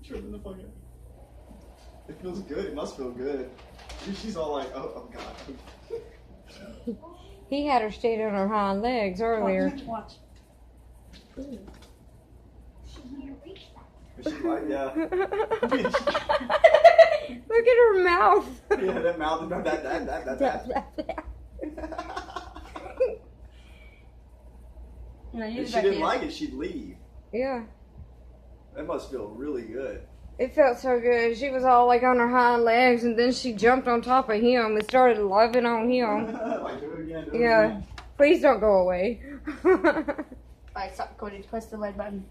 Tripping the fuck out. It feels good. It must feel good. She's all like, oh God. He had her stayed on her hind legs earlier. Watch. But she like, yeah. Look at her mouth. Yeah, that mouth. That. No, If she didn't like it, she'd leave. Yeah. That must feel really good. It felt so good. She was all like on her hind legs, and then she jumped on top of him and started loving on him. Like, do it again, do it Yeah. again. Please don't go away. Alright, stop, Cody. Press the red button.